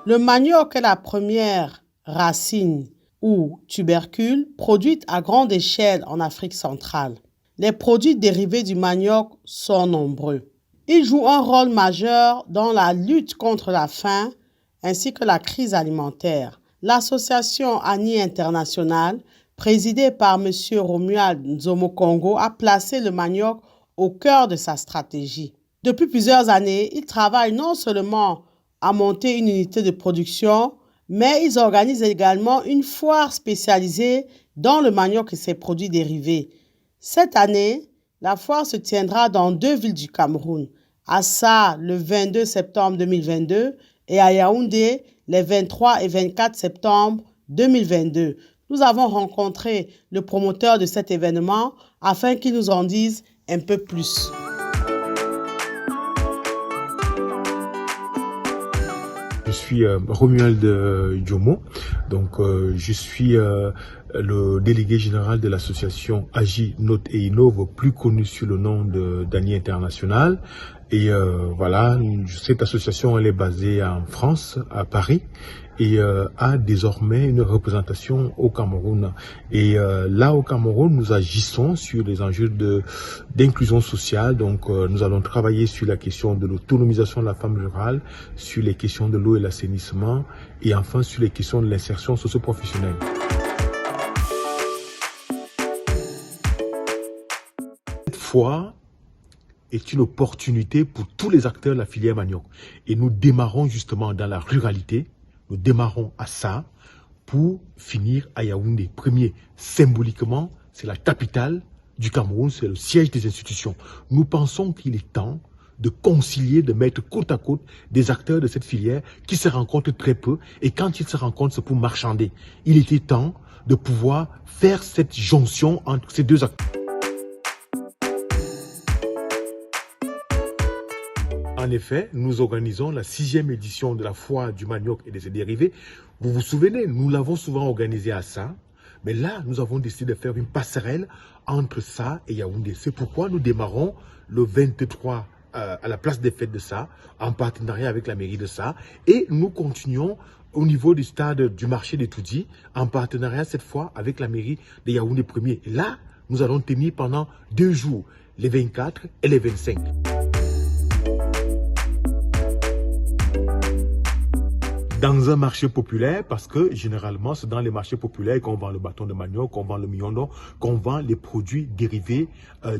Le manioc est la première racine ou tubercule produite à grande échelle en Afrique centrale. Les produits dérivés du manioc sont nombreux. Ils jouent un rôle majeur dans la lutte contre la faim ainsi que la crise alimentaire. L'association ANI International, présidée par M. Romuald Nzomo Congo, a placé le manioc au cœur de sa stratégie. Depuis plusieurs années, ils travaillent non seulement à monter une unité de production, mais ils organisent également une foire spécialisée dans le manioc et ses produits dérivés. Cette année, la foire se tiendra dans 2 villes du Cameroun, à Sa le 22 septembre 2022 et à Yaoundé les 23 et 24 septembre 2022. Nous avons rencontré le promoteur de cet événement afin qu'il nous en dise un peu plus. Je suis Romuald Nzomo, donc je suis le délégué général de l'association Agi, Note et Innove, plus connue sous le nom d'ANI International. Et voilà, cette association elle est basée en France, à Paris, et a désormais une représentation au Cameroun. Et là au Cameroun, nous agissons sur les enjeux d'inclusion sociale. Donc nous allons travailler sur la question de l'autonomisation de la femme rurale, sur les questions de l'eau et l'assainissement, et enfin sur les questions de l'insertion socio-professionnelle. Cette fois est une opportunité pour tous les acteurs de la filière manioc. Et nous démarrons justement dans la ruralité, nous démarrons à ça pour finir à Yaoundé. Premier, symboliquement, c'est la capitale du Cameroun, c'est le siège des institutions. Nous pensons qu'il est temps de concilier, de mettre côte à côte des acteurs de cette filière qui se rencontrent très peu, et quand ils se rencontrent, c'est pour marchander. Il était temps de pouvoir faire cette jonction entre ces deux acteurs. En effet, nous organisons la 6e édition de la foire du manioc et de ses dérivés. Vous vous souvenez, nous l'avons souvent organisée à Sa, mais là, nous avons décidé de faire une passerelle entre Sa et Yaoundé. C'est pourquoi nous démarrons le 23 à la place des fêtes de Sa, en partenariat avec la mairie de Sa, et nous continuons au niveau du stade du marché des Toudi, en partenariat cette fois avec la mairie de Yaoundé 1er. Et là, nous allons tenir pendant 2 jours, les 24 et les 25. Dans un marché populaire, parce que généralement, c'est dans les marchés populaires qu'on vend le bâton de manioc, qu'on vend le miondo, qu'on vend les produits dérivés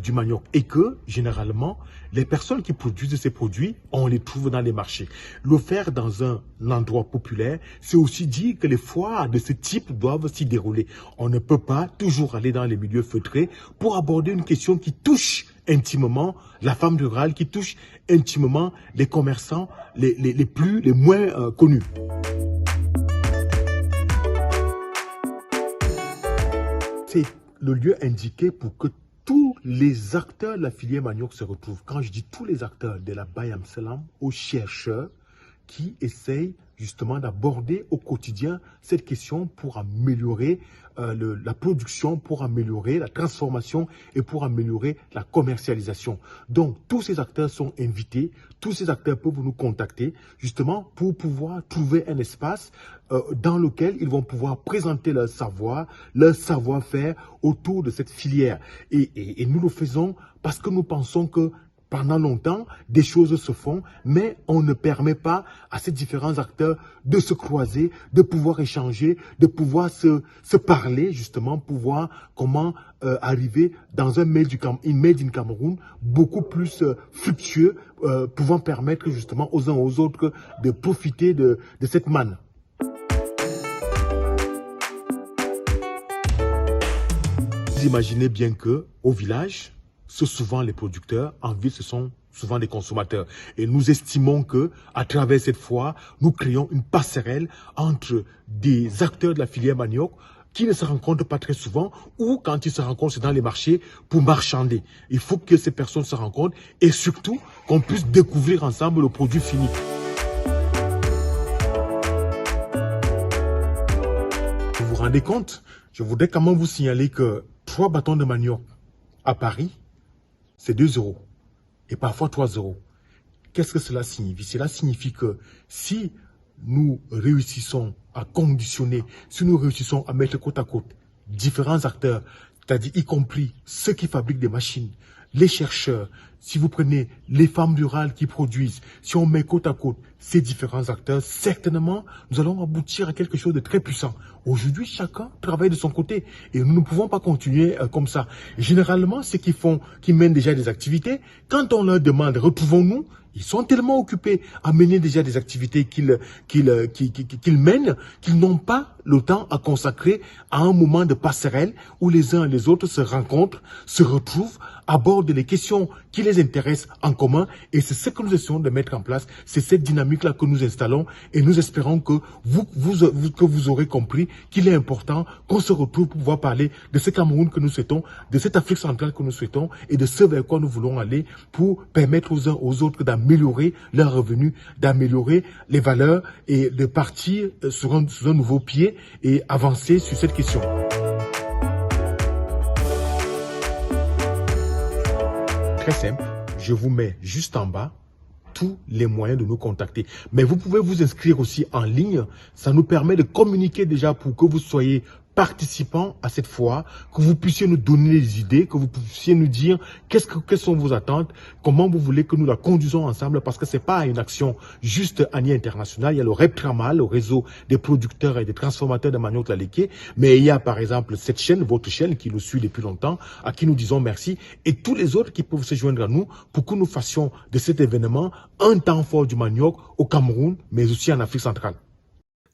du manioc. Et que, généralement, les personnes qui produisent ces produits, on les trouve dans les marchés. Le faire dans un endroit populaire, c'est aussi dire que les foires de ce type doivent s'y dérouler. On ne peut pas toujours aller dans les milieux feutrés pour aborder une question qui touche intimement la femme rurale, qui touche intimement les commerçants les moins connus. C'est le lieu indiqué pour que tous les acteurs de la filière manioc se retrouvent. Quand je dis tous les acteurs, de la Bayam Salam aux chercheurs qui essayent justement d'aborder au quotidien cette question pour améliorer la production, pour améliorer la transformation et pour améliorer la commercialisation. Donc, tous ces acteurs sont invités, tous ces acteurs peuvent nous contacter justement pour pouvoir trouver un espace dans lequel ils vont pouvoir présenter leur savoir, leur savoir-faire autour de cette filière. Et nous le faisons parce que nous pensons que pendant longtemps, des choses se font, mais on ne permet pas à ces différents acteurs de se croiser, de pouvoir échanger, de pouvoir se parler, justement, pour voir comment arriver dans un made in Cameroun beaucoup plus fructueux, pouvant permettre justement aux uns aux autres de profiter de cette manne. Vous imaginez bien que au village, c'est souvent les producteurs, en ville ce sont souvent des consommateurs. Et nous estimons que à travers cette foire, nous créons une passerelle entre des acteurs de la filière manioc qui ne se rencontrent pas très souvent, ou quand ils se rencontrent, c'est dans les marchés pour marchander. Il faut que ces personnes se rencontrent et surtout qu'on puisse découvrir ensemble le produit fini. Vous vous rendez compte? Je voudrais quand même vous signaler que 3 bâtons de manioc à Paris, c'est 2 € et parfois 3 €. Qu'est-ce que cela signifie? Cela signifie que si nous réussissons à conditionner, si nous réussissons à mettre côte à côte différents acteurs, c'est-à-dire y compris ceux qui fabriquent des machines, les chercheurs, si vous prenez les femmes rurales qui produisent, si on met côte à côte ces différents acteurs, certainement, nous allons aboutir à quelque chose de très puissant. Aujourd'hui, chacun travaille de son côté et nous ne pouvons pas continuer comme ça. Généralement, ceux qui mènent déjà des activités, quand on leur demande « retrouvons-nous », ils sont tellement occupés à mener déjà des activités qu'ils mènent qu'ils n'ont pas le temps à consacrer à un moment de passerelle où les uns et les autres se rencontrent, se retrouvent, abordent les questions qui les intéressent en commun. Et c'est ce que nous essayons de mettre en place. C'est cette dynamique-là que nous installons et nous espérons que vous aurez compris qu'il est important qu'on se retrouve pour pouvoir parler de ce Cameroun que nous souhaitons, de cette Afrique centrale que nous souhaitons et de ce vers quoi nous voulons aller pour permettre aux uns aux autres d'améliorer leurs revenus, d'améliorer les valeurs et de partir sur un nouveau pied et avancer sur cette question. Très simple, je vous mets juste en bas tous les moyens de nous contacter. Mais vous pouvez vous inscrire aussi en ligne. Ça nous permet de communiquer déjà pour que vous soyez participants à cette foire, que vous puissiez nous donner des idées, que vous puissiez nous dire quelles sont vos attentes, comment vous voulez que nous la conduisons ensemble, parce que c'est pas une action juste à niveau international. Il y a le REPTRAMA, le réseau des producteurs et des transformateurs de manioc laliqué, mais il y a par exemple cette chaîne, votre chaîne, qui nous suit depuis longtemps, à qui nous disons merci, et tous les autres qui peuvent se joindre à nous pour que nous fassions de cet événement un temps fort du manioc au Cameroun, mais aussi en Afrique centrale.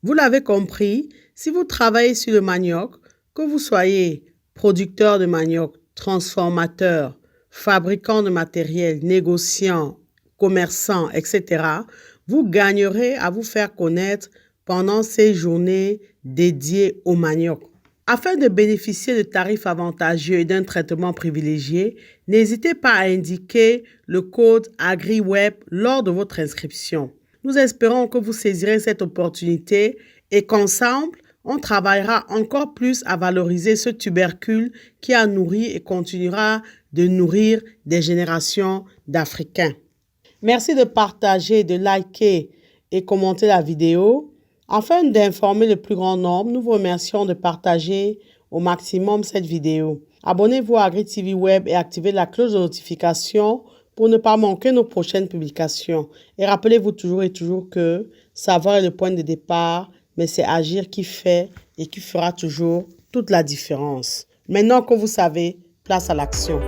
Vous l'avez compris, si vous travaillez sur le manioc, que vous soyez producteur de manioc, transformateur, fabricant de matériel, négociant, commerçant, etc., vous gagnerez à vous faire connaître pendant ces journées dédiées au manioc. Afin de bénéficier de tarifs avantageux et d'un traitement privilégié, n'hésitez pas à indiquer le code AgriWeb lors de votre inscription. Nous espérons que vous saisirez cette opportunité et qu'ensemble, on travaillera encore plus à valoriser ce tubercule qui a nourri et continuera de nourrir des générations d'Africains. Merci de partager, de liker et commenter la vidéo. Afin d'informer le plus grand nombre, nous vous remercions de partager au maximum cette vidéo. Abonnez-vous à AgriTV Web et activez la cloche de notification pour ne pas manquer nos prochaines publications. Et rappelez-vous toujours que savoir est le point de départ, mais c'est agir qui fait et qui fera toujours toute la différence. Maintenant que vous savez, place à l'action.